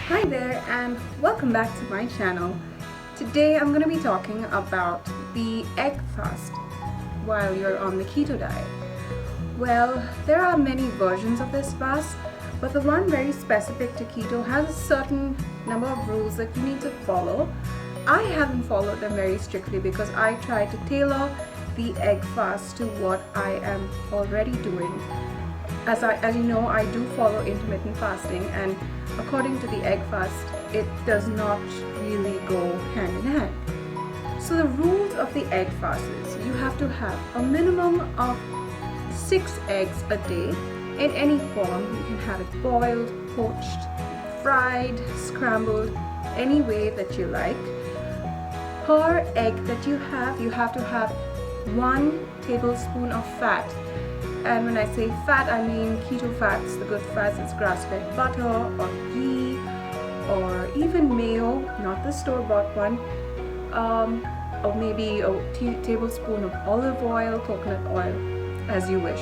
Hi there and welcome back to my channel. Today I'm going to be talking about the egg fast while you're on the keto diet. Well, there are many versions of this fast, but the one very specific to keto has a certain number of rules that you need to follow. I haven't followed them very strictly because I try to tailor the egg fast to what I am already doing. As you know, I do follow intermittent fasting, and according to the egg fast, it does not really go hand in hand. So the rules of the egg fast is you have to have a minimum of 6 eggs a day in any form. You can have it boiled, poached, fried, scrambled, any way that you like. Per egg that you have to have 1 tablespoon of fat. And when I say fat, I mean keto fats, the good fats. It's grass-fed butter or ghee or even mayo, not the store-bought one, or maybe a tablespoon of olive oil, coconut oil, as you wish.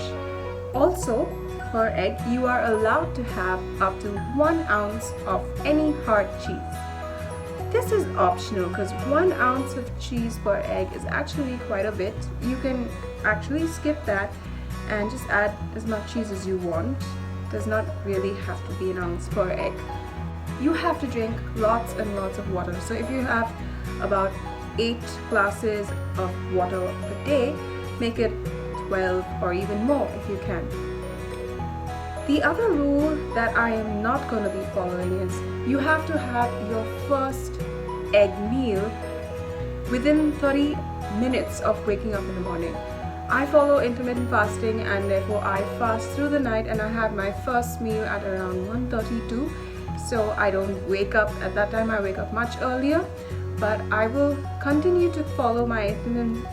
Also, per egg, you are allowed to have up to 1 ounce of any hard cheese. This is optional because 1 ounce of cheese per egg is actually quite a bit. You can actually skip that and just add as much cheese as you want. Does not really have to be 1 ounce per egg. You have to drink lots and lots of water. So if you have about 8 glasses of water a day, make it 12 or even more if you can. The other rule that I am not going to be following is you have to have your first egg meal within 30 minutes of waking up in the morning. I follow intermittent fasting, and therefore I fast through the night and I have my first meal at around 1:32. So I don't wake up at that time. I wake up much earlier, but I will continue to follow my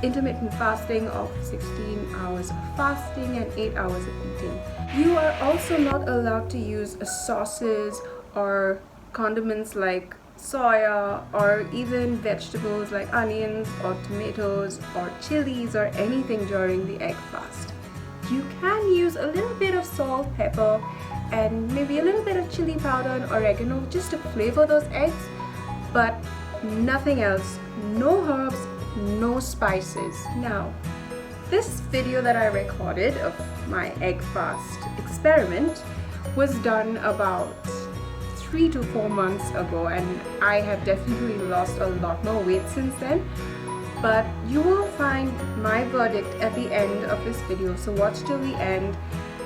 intermittent fasting of 16 hours of fasting and 8 hours of eating. You are also not allowed to use sauces or condiments like soya or even vegetables like onions or tomatoes or chilies or anything during the egg fast. You can use a little bit of salt, pepper, and maybe a little bit of chili powder and oregano just to flavor those eggs, but nothing else. No herbs, no spices. Now, this video that I recorded of my egg fast experiment was done about 3 to 4 months ago, and I have definitely lost a lot more weight since then. But you will find my verdict at the end of this video, so watch till the end,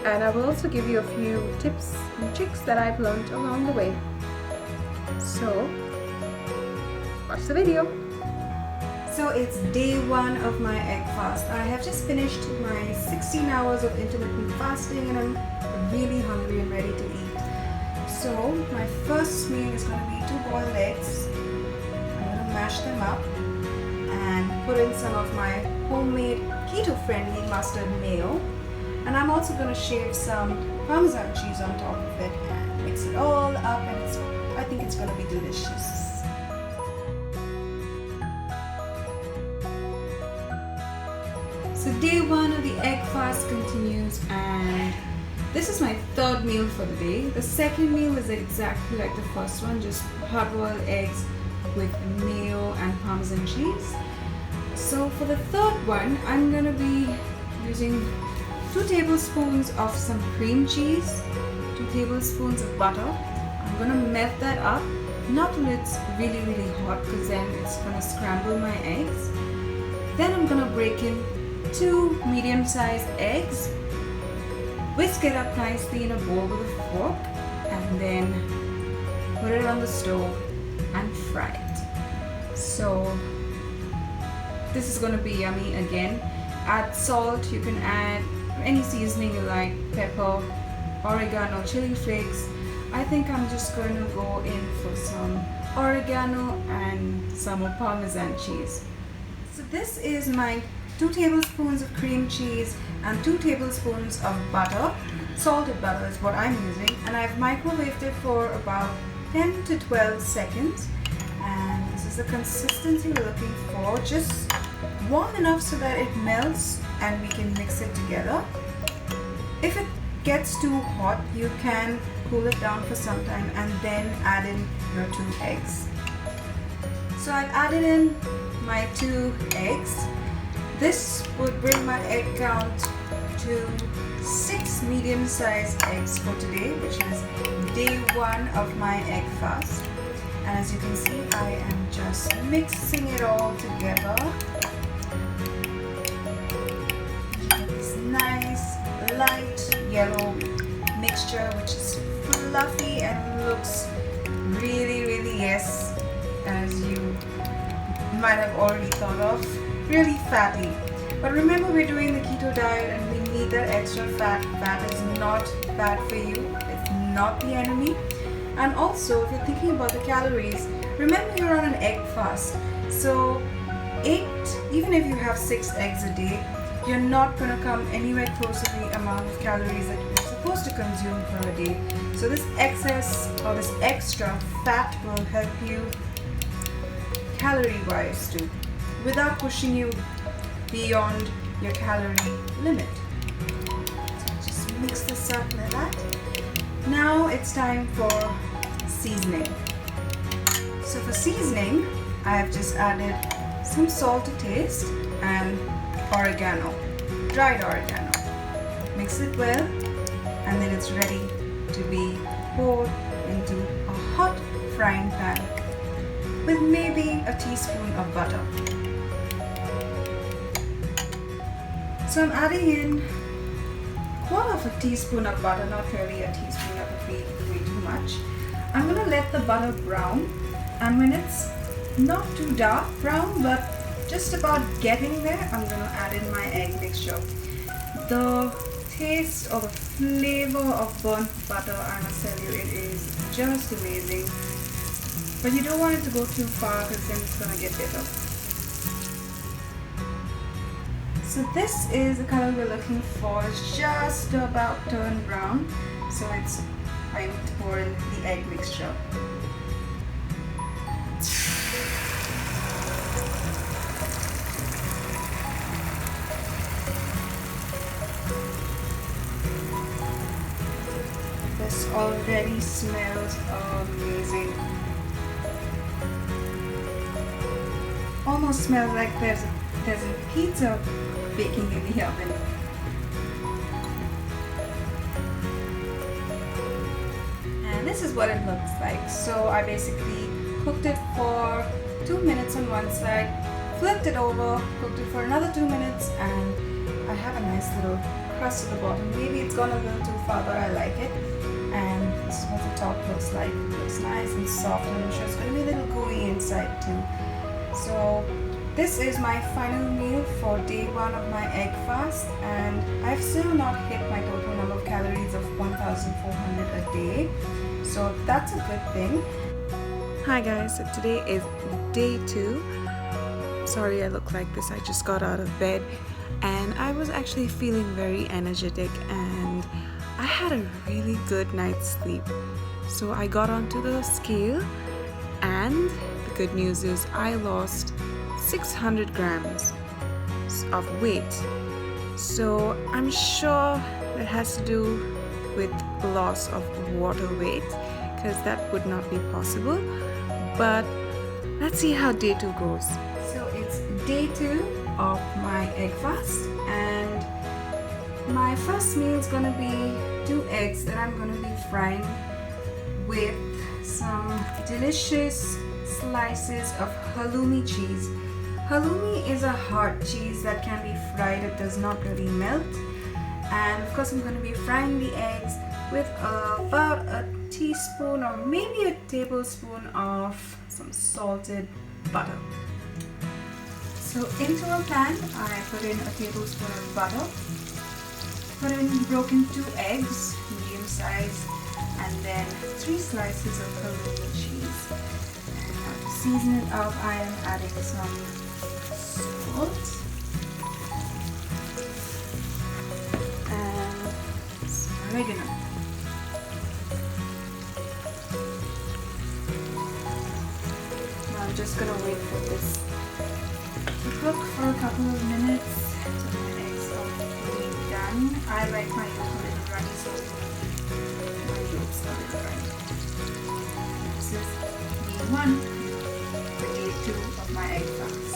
and I will also give you a few tips and tricks that I've learned along the way. So watch the video. So it's day 1 of my egg fast. I have just finished my 16 hours of intermittent fasting and I'm really hungry and ready to eat. So my first meal is going to be 2 boiled eggs. I'm going to mash them up and put in some of my homemade keto-friendly mustard mayo. And I'm also going to shave some Parmesan cheese on top of it and mix it all up, and I think it's going to be delicious. So day 1 of the egg fast continues, and this is my 3rd meal for the day. The second meal is exactly like the first one, just hard-boiled eggs with mayo and Parmesan cheese. So for the 3rd one, I'm going to be using 2 tablespoons of some cream cheese, 2 tablespoons of butter. I'm going to melt that up, not till it's really hot, because then it's going to scramble my eggs. Then I'm going to break in 2 medium-sized eggs, whisk it up nicely in a bowl with a fork, and then put it on the stove and fry it. So this is going to be yummy again. Add salt. You can add any seasoning you like, pepper, oregano, chili flakes. I think I'm just going to go in for some oregano and some Parmesan cheese. So this is my 2 tablespoons of cream cheese and 2 tablespoons of butter. Salted butter is what I'm using, and I've microwaved it for about 10 to 12 seconds. And this is the consistency we're looking for, just warm enough so that it melts and we can mix it together. If it gets too hot, you can cool it down for some time and then add in your 2 eggs. So I've added in my 2 eggs. This would bring my egg count to 6 medium-sized eggs for today, which is day 1 of my egg fast. And as you can see, I am just mixing it all together. This nice light yellow mixture, which is fluffy and looks really, yes, as you might have already thought of, really fatty. But remember, we're doing the keto diet and we need that extra fat. Fat is not bad for you. It's not the enemy. And also, if you're thinking about the calories, remember you're on an egg fast. So even if you have 6 eggs a day, you're not going to come anywhere close to the amount of calories that you're supposed to consume per day. So this excess or this extra fat will help you calorie wise too, without pushing you beyond your calorie limit. So just mix this up like that. Now it's time for seasoning. So for seasoning, I have just added some salt to taste and oregano, dried oregano. Mix it well, and then it's ready to be poured into a hot frying pan with maybe a teaspoon of butter. So I'm adding in 1/4 teaspoon of butter, not really a teaspoon, that would be way too much. I'm gonna let the butter brown, and when it's not too dark brown but just about getting there, I'm gonna add in my egg mixture. The taste or the flavor of burnt butter, I must tell you, it is just amazing. But you don't want it to go too far because then it's gonna get bitter. So this is the color we're looking for. It's just about turned brown. So it's time to pour in the egg mixture. This already smells amazing. Almost smells like there's a pizza baking in the oven. And this is what it looks like. So I basically cooked it for 2 minutes on one side, flipped it over, cooked it for another 2 minutes, and I have a nice little crust at the bottom. Maybe it's gone a little too far, but I like it. And this is what the top looks like. It looks nice and soft, and I'm sure it's going to be a little gooey inside too. So this is my final meal for day 1 of my egg fast, and I've still not hit my total number of calories of 1,400 a day, so that's a good thing. Hi guys, so today is day 2. Sorry I look like this, I just got out of bed and I was actually feeling very energetic and I had a really good night's sleep. So I got onto the scale and the good news is I lost 600 grams of weight. So I'm sure that has to do with loss of water weight, because that would not be possible. But let's see how day 2 goes. So it's day 2 of my egg fast, and my first meal is gonna be 2 eggs that I'm gonna be frying with some delicious slices of halloumi cheese. Halloumi is a hard cheese that can be fried, it does not really melt. And of course I'm going to be frying the eggs with about a teaspoon or maybe a tablespoon of some salted butter. So into a pan I put in a tablespoon of butter, put in broken 2 eggs, medium size, and then 3 slices of halloumi cheese. And now to season it up, I am adding some salt and some oregano. Now I'm just gonna wait for this to cook for a couple of minutes until my eggs are completely done. I like my yolk a little runny, so My yolks are different. This is day 1, the day 2 of my egg fast.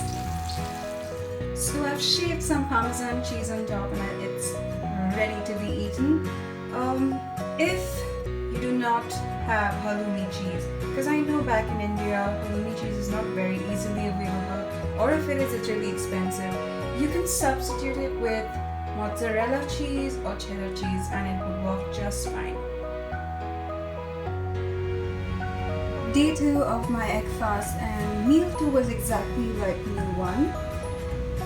So I've shaved some Parmesan cheese on top and it's ready to be eaten. If you do not have halloumi cheese, because I know back in India halloumi cheese is not very easily available, or if it is, it's really expensive, you can substitute it with mozzarella cheese or cheddar cheese and it would work just fine. Day 2 of my egg fast, and meal 2 was exactly like meal 1.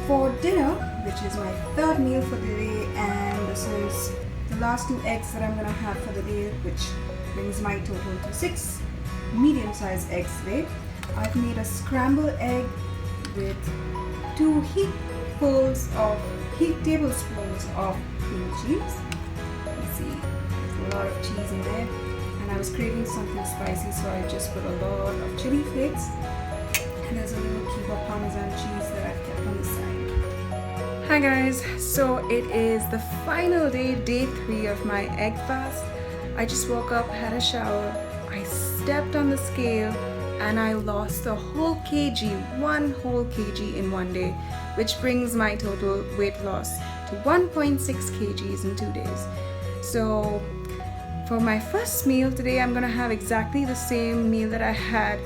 For dinner, which is my 3rd meal for the day, and this is the last 2 eggs that I'm gonna have for the day, which brings my total to 6 medium-sized eggs today. I've made a scrambled egg with 2 tablespoons of cream cheese. You see, there's a lot of cheese in there, and I was craving something spicy, so I just put a lot of chili flakes, and there's a little cube of Parmesan cheese that I've kept on the side. Hi guys, so it is the final day, day 3 of my egg fast. I just woke up, had a shower, I stepped on the scale, and I lost a whole kg, 1 whole kg in one day, which brings my total weight loss to 1.6 kgs in 2 days. So for my first meal today, I'm gonna have exactly the same meal that I had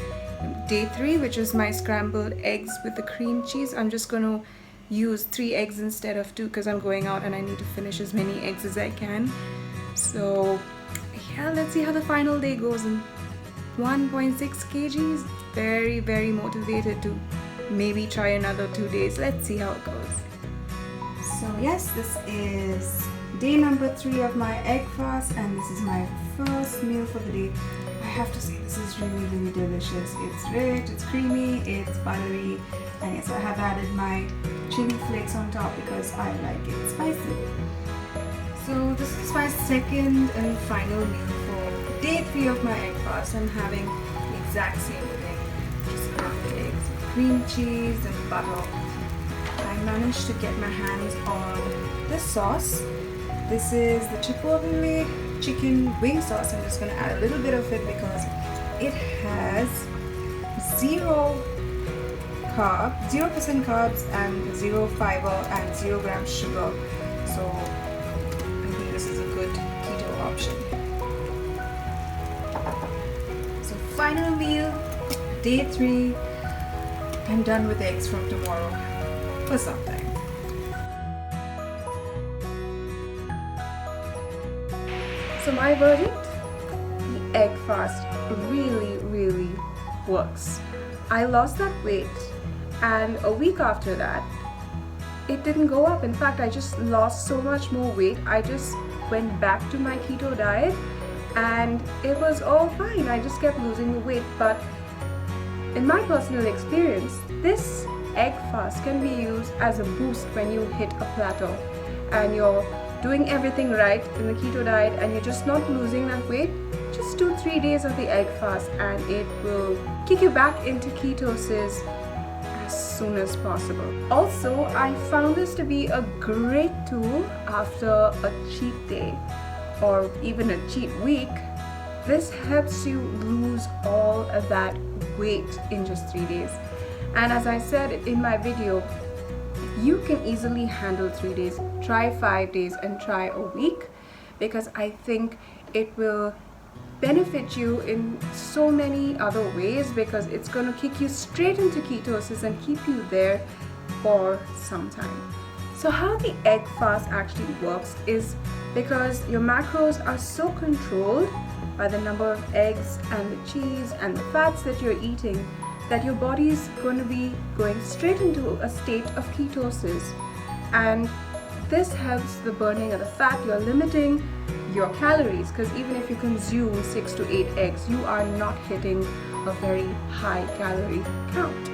day 3, which was my scrambled eggs with the cream cheese. I'm just gonna use 3 eggs instead of 2 because I'm going out and I need to finish as many eggs as I can. So yeah, let's see how the final day goes. And 1.6 kgs, very motivated to maybe try another 2 days. Let's see how it goes. So yes, this is day number 3 of my egg fast, and this is my first meal for the day. I have to say, this is really delicious. It's rich, it's creamy, it's buttery, and yes, I have added my chili flakes on top because I like it spicy. So this is my second and final meal for day 3 of my egg fast. I'm having the exact same thing, just scrambled eggs, cream cheese and butter. I managed to get my hands on this sauce. This is the Chipotle chicken wing sauce. I'm just going to add a little bit of it because it has 0% carbs and 0 fiber and 0 grams sugar. So I think this is a good keto option. So final meal, day 3. I'm done with eggs from tomorrow for some time. So my verdict, the egg fast really works. I lost that weight, and a week after that, it didn't go up. In fact, I just lost so much more weight. I just went back to my keto diet and it was all fine. I just kept losing the weight. But in my personal experience, this egg fast can be used as a boost when you hit a plateau and you're doing everything right in the keto diet and you're just not losing that weight. Just do 3 days of the egg fast and it will kick you back into ketosis as soon as possible. Also, I found this to be a great tool after a cheat day or even a cheat week. This helps you lose all of that weight in just 3 days. And as I said in my video, you can easily handle 3 days. Try 5 days and try a week, because I think it will benefit you in so many other ways, because it's going to kick you straight into ketosis and keep you there for some time. So how the egg fast actually works is because your macros are so controlled by the number of eggs and the cheese and the fats that you're eating that your body is going to be going straight into a state of ketosis, and this helps the burning of the fat. You're limiting your calories, because even if you consume 6 to 8 eggs, you are not hitting a very high calorie count.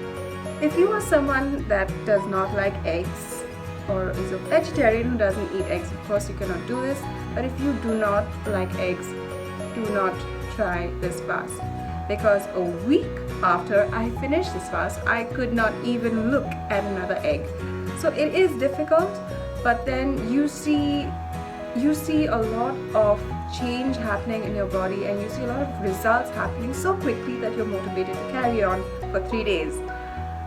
If you are someone that does not like eggs or is a vegetarian who doesn't eat eggs, of course you cannot do this. But if you do not like eggs, do not try this fast, because a week after I finished this fast, I could not even look at another egg. So it is difficult, but then you see you see a lot of change happening in your body, and you see a lot of results happening so quickly that you're motivated to carry on for 3 days.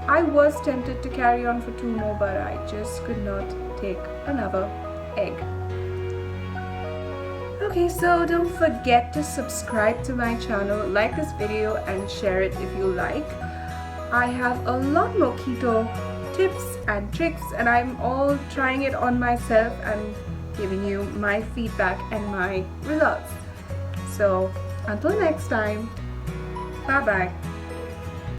I was tempted to carry on for 2 more, but I just could not take another egg. Okay, so don't forget to subscribe to my channel, like this video and share it if you like. I have a lot more keto tips and tricks, and I'm all trying it on myself and giving you my feedback and my results. So until next time, bye bye.